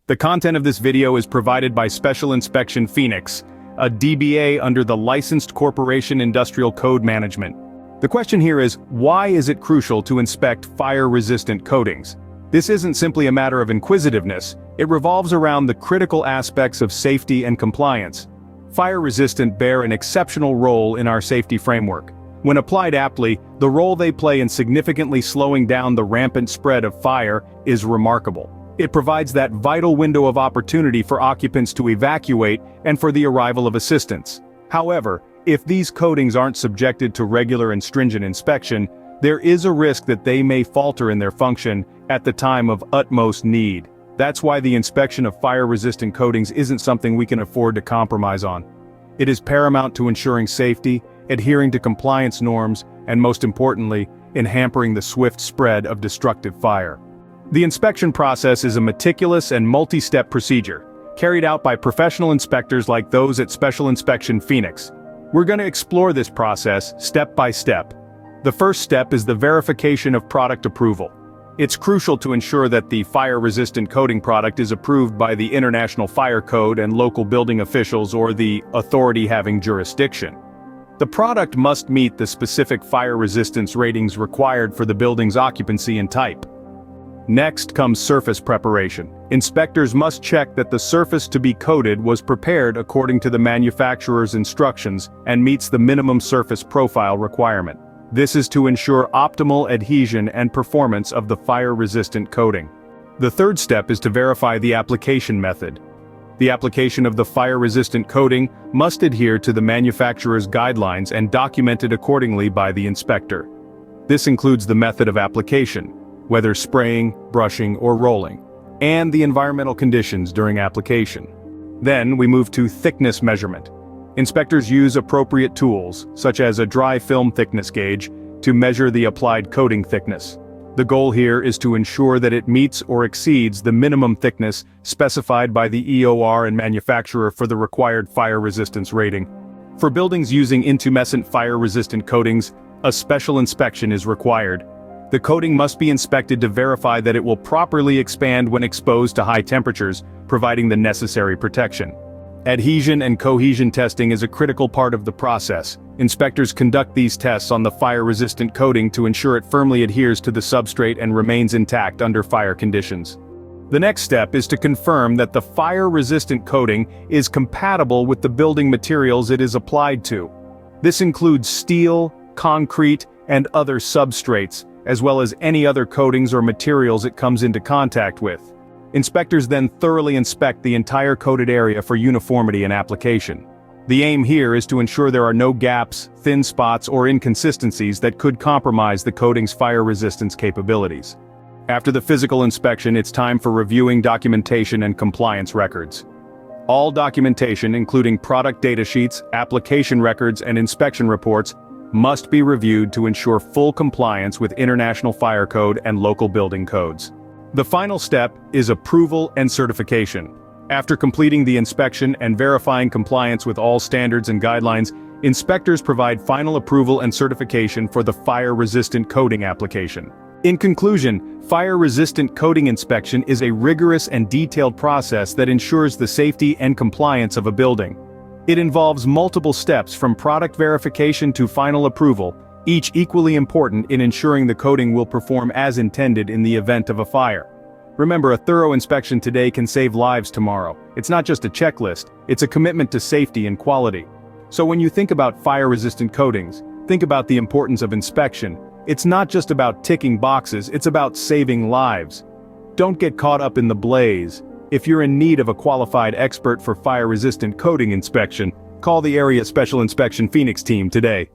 The content of this video is provided by Special Inspection Phoenix, a DBA under the Licensed Corporation Industrial Code Management. The question here is, why is it crucial to inspect fire-resistant coatings? This isn't simply a matter of inquisitiveness, it revolves around the critical aspects of safety and compliance. Fire-resistant bear an exceptional role in our safety framework. When applied aptly, the role they play in significantly slowing down the rampant spread of fire is remarkable. It provides that vital window of opportunity for occupants to evacuate and for the arrival of assistance. However, if these coatings aren't subjected to regular and stringent inspection, there is a risk that they may falter in their function at the time of utmost need. That's why the inspection of fire-resistant coatings isn't something we can afford to compromise on. It is paramount to ensuring safety, adhering to compliance norms, and most importantly, in hampering the swift spread of destructive fire. The inspection process is a meticulous and multi-step procedure, carried out by professional inspectors like those at Special Inspection Phoenix. We're going to explore this process step by step. The first step is the verification of product approval. It's crucial to ensure that the fire-resistant coating product is approved by the International Fire Code and local building officials or the authority having jurisdiction. The product must meet the specific fire resistance ratings required for the building's occupancy and type. Next comes surface preparation. Inspectors must check that the surface to be coated was prepared according to the manufacturer's instructions and meets the minimum surface profile requirement. This is to ensure optimal adhesion and performance of the fire-resistant coating. The third step is to verify the application method. The application of the fire-resistant coating must adhere to the manufacturer's guidelines and documented accordingly by the inspector. This includes the method of application, whether spraying, brushing, or rolling, and the environmental conditions during application. Then we move to thickness measurement. Inspectors use appropriate tools, such as a dry film thickness gauge, to measure the applied coating thickness. The goal here is to ensure that it meets or exceeds the minimum thickness specified by the EOR and manufacturer for the required fire resistance rating. For buildings using Intumescent fire-resistant coatings, a special inspection is required. The coating must be inspected to verify that it will properly expand when exposed to high temperatures, providing the necessary protection. Adhesion and cohesion testing is a critical part of the process. Inspectors conduct these tests on the fire-resistant coating to ensure it firmly adheres to the substrate and remains intact under fire conditions. The next step is to confirm that the fire-resistant coating is compatible with the building materials it is applied to. This includes steel, concrete, and other substrates, as well as any other coatings or materials it comes into contact with. Inspectors then thoroughly inspect the entire coated area for uniformity in application. The aim here is to ensure there are no gaps, thin spots, or inconsistencies that could compromise the coating's fire resistance capabilities. After the physical inspection, it's time for reviewing documentation and compliance records. All documentation, including product data sheets, application records, and inspection reports, must be reviewed to ensure full compliance with International Fire Code and local building codes. The final step is approval and certification. After completing the inspection and verifying compliance with all standards and guidelines, inspectors provide final approval and certification for the fire-resistant coating application. In conclusion, fire-resistant coating inspection is a rigorous and detailed process that ensures the safety and compliance of a building. It involves multiple steps from product verification to final approval, each equally important in ensuring the coating will perform as intended in the event of a fire. Remember, a thorough inspection today can save lives tomorrow. It's not just a checklist, it's a commitment to safety and quality. So when you think about fire-resistant coatings, think about the importance of inspection. It's not just about ticking boxes, it's about saving lives. Don't get caught up in the blaze. If you're in need of a qualified expert for fire-resistant coating inspection, call the Area Special Inspection Phoenix team today.